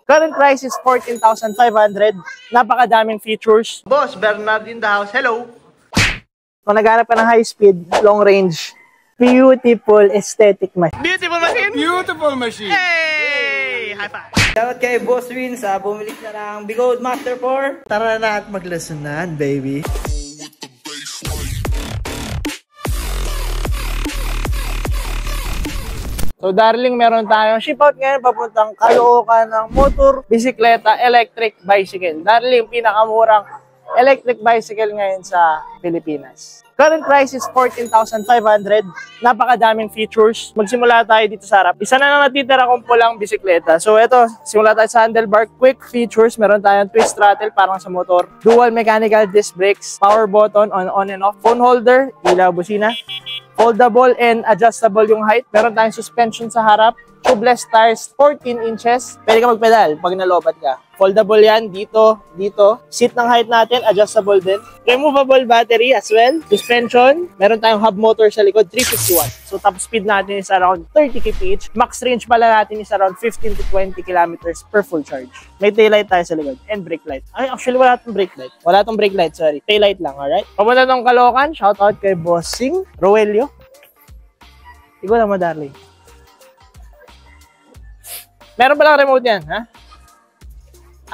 Current price is 14,500. Napakadaming features. Boss, Bernard in the house. Hello! Kung naghanap ka ng high speed, long range, beautiful aesthetic machine. Beautiful machine! Beautiful machine! Hey! High five! Shoutout kay Boss Wins, bumili na ng Bigold Master 4. Tara na at maglasunan, baby. So darling, meron tayong ship out ngayon papuntang Caloocan ng motor, bisikleta, electric bicycle. Darling, pinakamurang electric bicycle ngayon sa Pilipinas. Current price is 14,500. Napakadaming features. Magsimula tayo dito sa harap. Isa na natitira kong pulang bisikleta. So ito, simula tayo sa handlebar. Quick features. Meron tayong twist throttle parang sa motor. Dual mechanical disc brakes. Power button on and off. Phone holder. Ilaw, busina. Foldable and adjustable yung height. Meron tayong suspension sa harap. Tubeless tires, 14 inches. Pwede ka magpedal pag nalobat ka. Foldable yan, dito, dito. Seat ng height natin, adjustable din. Removable battery as well. Suspension, meron tayong hub motor sa likod, 350 watts. So top speed natin is around 30 kph. Max range pala natin is around 15 to 20 kilometers per full charge. May taillight tayo sa likod and brake light. Ay, actually wala tong brake light. Wala tong brake light, sorry. Taillight lang, alright? Papunta tong Caloocan, shoutout kay Bossing Roelio. Ikaw naman, darling. Meron palang remote yan, ha?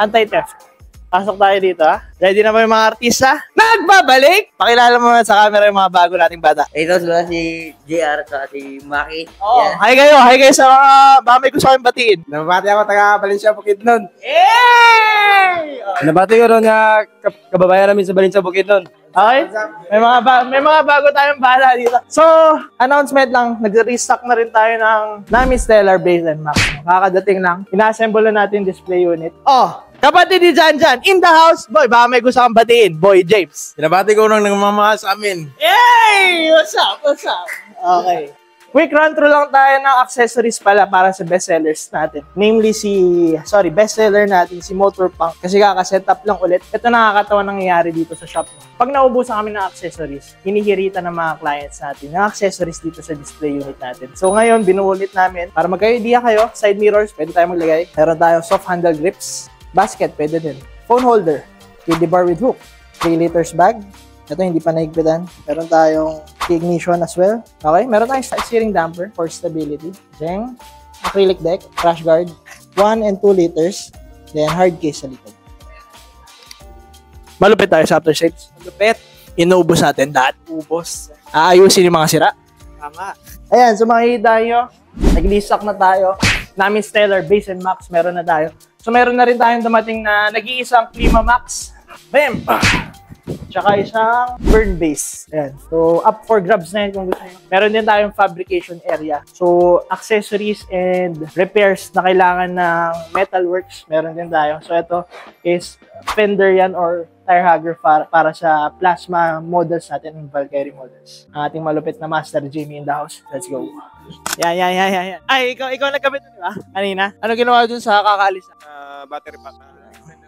Anti-theft. Pasok tayo dito, ha? Ready na ba yung mga artista? Nagbabalik! Pakilala mo sa camera yung mga bago nating bata. Ito sila si JR at si Maki. Oh, yeah. Hi kayo sa mga baka may gusto kayong batiin. Nabati ako taga Valencia Bukidnon. Yay! Nabati ko ron nga kababayan namin sa Valencia Bukidnon. Okay? May mga bago tayong bala dito. So, announcement lang, nag-restock na rin tayo ng Nami Stellar Base and Max. Kakadating lang. Ina-assemble na natin display unit. Oh, kapatid ni Janjan, in the house. Boy, baka may gusto kang batiin. Boy, James. Pinabati ko nang nagmamahal sa amin. Yay! What's up? What's up? Okay. Quick run through lang tayo ng accessories pala para sa bestsellers natin. Namely bestseller natin si Motorpunk. Kasi kaka-setup lang ulit. Ito nakakatawa nangyayari dito sa shop. Pag naubusan kami ng accessories, hinihirita ng mga clients natin ng accessories dito sa display unit natin. So ngayon, binuulit namin. Para magka-idea kayo, side mirrors, pwede tayo maglagay. Meron tayong soft handle grips. Basket, pwede din. Phone holder, kiddie bar with hook. 3 liters bag. Ito hindi pa naigpitan. Meron tayong ignition as well. Okay, meron tayong side steering damper for stability. Then, acrylic deck, crash guard, 1 and 2 liters. Then, hard case sa likod. Malupit tayo sa aftersales. Malupit. Inuubos natin lahat. Ubos. Aayusin yung mga sira. Tama. Ayan, so makikita nyo, nag-restock na tayo. Nami Stellar Base and Max, meron na tayo. So, meron na rin tayong dumating na nag-iisang Klima Max. Bam! Tsaka isang burn base. Ayan. So, up for grabs na yun kung gusto nyo. Meron din tayong fabrication area. So, accessories and repairs na kailangan ng metalworks, meron din tayo. So, ito is fender yan or tire hugger para sa plasma models natin ng Valkyrie models. Ang ating malupit na Master Jimmy in the house. Let's go. Yan. Ay, ikaw nagkabit na, di ba? Kanina? Ano ginawa dun sa kakaalis? Battery pack.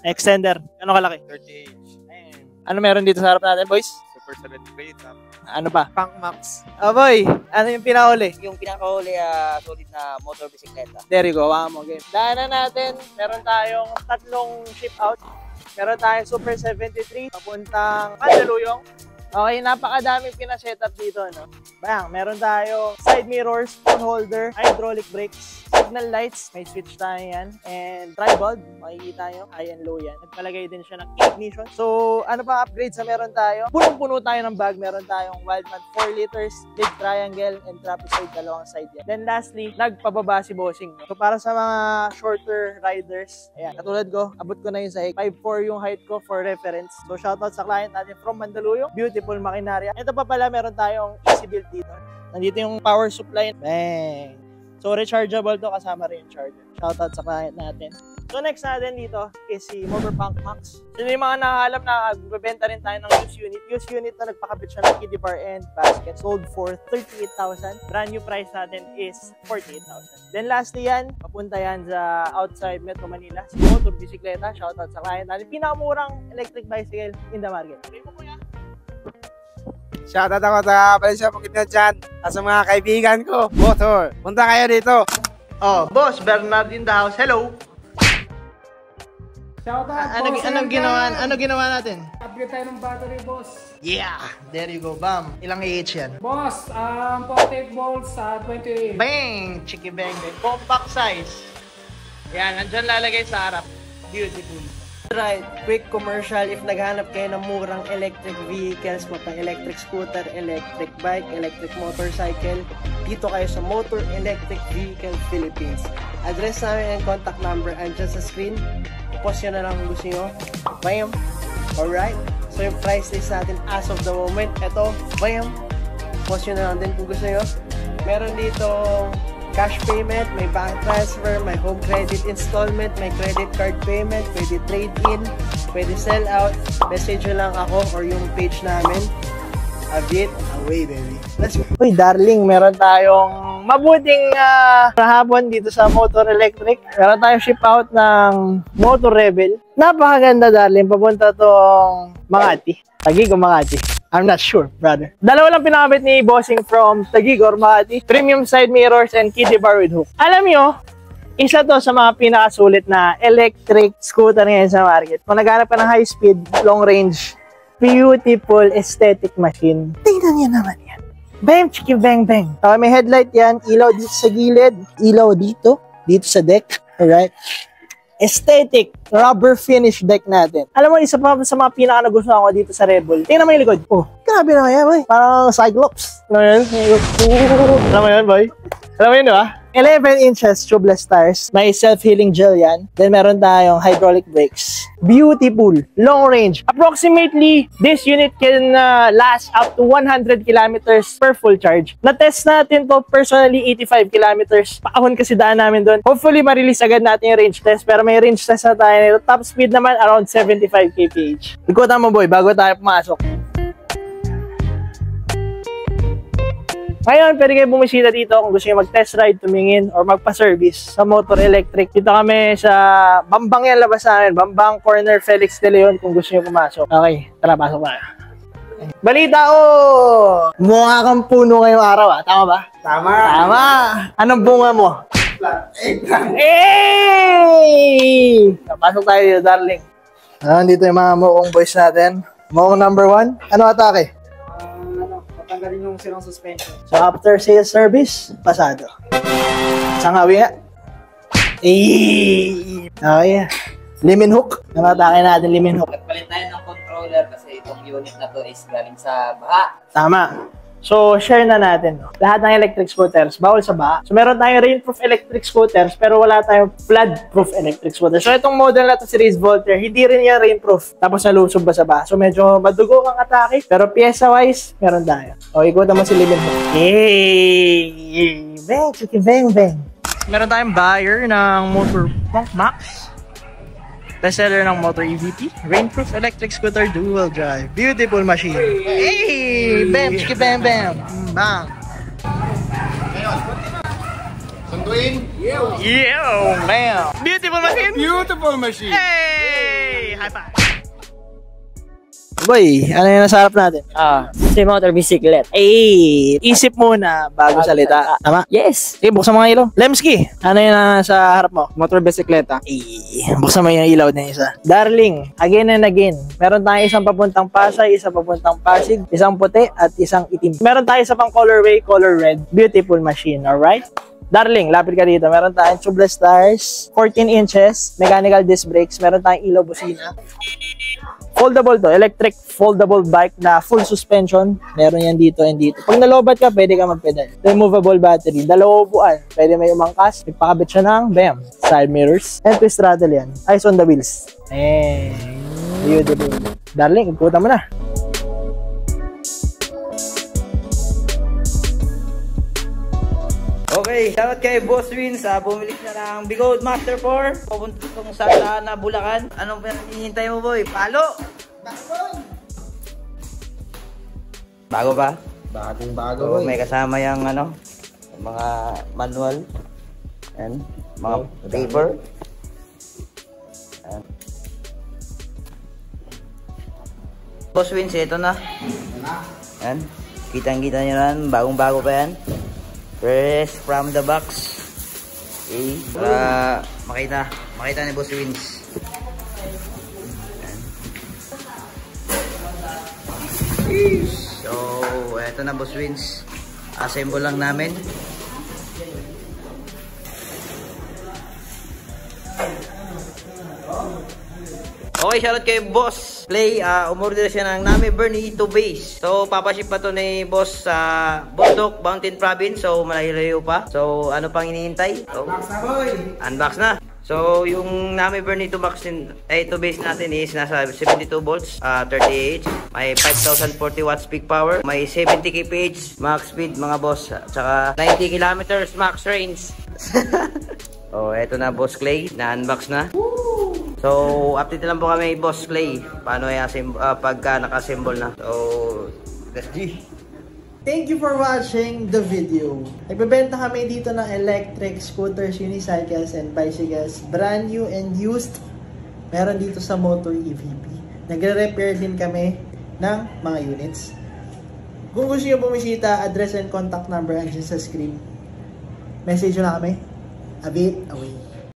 Extender. Ano kalaki? 30 inch. Ano meron dito sa harap natin, boys? Super 73. Ano pa? Punk Max. Oh, boy. Ano yung pinahuli? Yung pinakahuli, solid na motor bisikleta. There you go. Waka mo, game. Daanan natin. Meron tayong tatlong ship out. Meron tayong Super 73. Papuntang Mandaluyong. Okay, napakadaming pina-setup dito, no? Bang, meron tayo side mirrors, phone holder, hydraulic brakes, signal lights, may switch tayo yan, and tribulb, makikita nyo, high and low yan. Nagpalagay din siya ng ignition. So, ano pa upgrades na meron tayo? Punong-puno tayo ng bag, meron tayong Wildman 4 liters, big triangle, and trapezoid, dalawang side yan. Then lastly, nagpababa si Bossing. So, para sa mga shorter riders, ayan, katulad ko, abot ko na yung sahig. 5'4 yung height ko for reference. So, shoutout sa client natin from Mandaluyong, beautiful makinarya. Ito pa pala, meron tayong easy build dito. Nandito yung power supply. Bang! So, rechargeable to, kasama rin yung charger. Shoutout sa client natin. So, next natin dito is si Motorpunk Max. So, yung mga nakahalap na magbebenta rin tayo ng used unit. Used unit na nagpakabit siya ng kiddie bar and basket. Sold for 38,000. Brand new price natin is 48,000. Then lastly yan, papunta yan sa outside Metro Manila. Si Motor Bisikleta. Shoutout sa client natin. Pinakamurang electric bicycle in the market. Okay po kuya. Shoutout ako sa Valencia Bukidnon dyan. At sa mga kaibigan ko, motor. Punta kayo dito. Oh, Boss Bernard in the house. Hello! Ano ginawa natin? Upgrade tayo ng battery, boss. Yeah! There you go, bam. Ilang AH yan? Boss, 48 volts sa 28. Bang! Chiki bang bang. Compact size. Yan, nandyan lalagay sa harap. Beautiful. Right, quick commercial. If naghanap kayo ng murang electric vehicles, electric scooter, electric bike, electric motorcycle, dito kayo sa Motor Electric Vehicle Philippines. Address namin and contact number andyan sa screen. Post nyo na lang kung gusto nyo. Bam! Alright? So yung price list natin as of the moment, eto, bam! Post nyo na lang din kung gusto nyo. Meron dito cash payment, may bank transfer, may home credit installment, may credit card payment, pwede trade-in, pwede sell out. Message nyo lang ako or yung page namin. A bit away, baby. Let's go. Uy, darling, meron tayong mabuting hapon dito sa Motor Electric. Meron tayong ship out ng Motor Rebel. Napakaganda, darling. Papunta tong Makati. Taguig o Makati? I'm not sure, brother. Dalawa lang pinakabit ni Bossing from Taguig or Makati. Premium side mirrors and kiddie bar with hook. Alam nyo, isa to sa mga pinakasulit na electric scooter ngayon sa market. Kung naghanap ka ng high speed, long range, beautiful aesthetic machine. Tingnan nyo naman yan. Bam, chiki bang bang. Okay, may headlight yan. Ilaw dito sa gilid. Ilaw dito. Dito sa deck. Alright. Aesthetic, rubber finish deck natin. Alam mo, isa pa sa mga pinaka-nagustuhan ko dito sa Rebel. Tingnan mo yung likod. Oh, grabe naman yan, boy. Parang Cyclops. Alam mo yun? Alam mo yun, boy? Alam mo yun, di ba? 11 inches tubeless tires. May self-healing gel yan. Then meron tayong hydraulic brakes. Beautiful. Long range. Approximately, this unit can last up to 100 kilometers per full charge. Na-test natin to personally 85 kilometers. Paahon kasi daan namin doon. Hopefully, ma-release agad natin yung range test. Pero may range test na tayo nito. Top speed naman around 75 kph. Ikutan mo, boy, bago tayo pumasok. Ngayon, pwede kayo bumisita dito kung gusto nyo mag-test ride, tumingin, or magpa-service sa Motor Electric. Dito kami sa Bambang yan labas namin. Bambang Corner Felix de Leon kung gusto nyo pumasok. Okay, tara, pasok tayo. Balita ko! Mukha kang puno ngayong araw, ah. Tama ba? Tama. Tama! Anong bunga mo? Eggplant. Hey! Pasok tayo dito, darling. Dito yung mga mukhang boys natin. Mukhang number 1. Ano atake? Tanggalin yung sirang suspension. So, after sales service, pasado. Sangawi nga. Okay. Limin hook. Namatake natin limin hook. Palit tayo ng controller kasi itong unit na to is galing sa baha. Tama. So, share na natin. No? Lahat ng electric scooters, bawal sa baha. So, meron tayong rainproof electric scooters, pero wala tayong flood-proof electric scooters. So, itong model na to si Race Voltaire, hindi rin yan rainproof. Tapos, nalusob ba sa baha? So, medyo madugo ang atake. Pero pyesa-wise, meron tayo. O, ikutan mo si Limin mo. Hey! Bang! Chiki bang bang! Meron tayong buyer ng Motor Punk Max. Bestseller ng Motor EVP, rainproof electric scooter dual drive. Beautiful machine. Hey! Bam! Chiki bam bam! Bang! Sunduin. Yo, man. Beautiful machine. Beautiful machine. Hey! High five. Boy, ano yung nasa harap natin? Si motor bicyclet. Isip muna bago salita. Tama? Yes. Sige, buksan mo ang ilaw. Lemski, ano yung nasa harap mo? Motor bisikleta. Buksan mo yung ilaw na isa. Darling, again and again, meron tayong isang papuntang Pasay, isang papuntang Pasig, isang puti, at isang itim. Meron tayo sa pang colorway, color red. Beautiful machine, alright? Darling, lapit ka dito. Meron tayong tubeless tires, 14 inches, mechanical disc brakes, meron tayong ilaw busina. Foldable to, electric foldable bike na full suspension. Meron yan dito and dito. Pag nalobat ka, pwede ka magpedal. Removable battery, 2 upuan. Pwede may umangkas, may pakabit siya ng, bam, side mirrors. And twist throttle yan. Eyes on the wheels. Beautiful. Darling, ikutan mo na. Okay, shoutout kay Boss Win sa bumili na ng Bigode Master 4. Pupunta kung saan na Bulacan. Anong hinihintay mo, boy? Palo! Bago ba? Bagong bago. So, may kasama yung ano, yung mga manual and mga paper. And Boss Wins, ito na. Yan. Kitang-kita nyo yan. Bagong-bago pa yan. Fresh from the box. Okay. Para makita ni Boss Wins. So, eto na boss Wins. Assemble lang namin. Okay, shoutout kay Boss Clay. Umorder siya ng Nami Bernie 2 base. So, papaship pa to ni Boss sa Bundok, Mountain Province. So, malayo pa. So, ano pang hinihintay? So, Unbox na, boy! unbox na. So, yung Nami Bernie 2 base natin is nasa 72 volts, 38. May 5,040 watts peak power. May 70 kph max speed mga boss. Tsaka 90 kilometers max range. Oh, eto na Boss Clay. Na-unbox na. So, update lang po kami Boss Clay. Paano pagka naka-assemble na. So, let's G. Thank you for watching the video. Nagbebenta kami dito ng electric scooters, unicycles, and bicycles. Brand new and used. Meron dito sa Motor EVP. Nagre-repair din kami ng mga units. Kung gusto nyo bumisita, address and contact number andyan sa screen. Message nyo na kami. A bit away.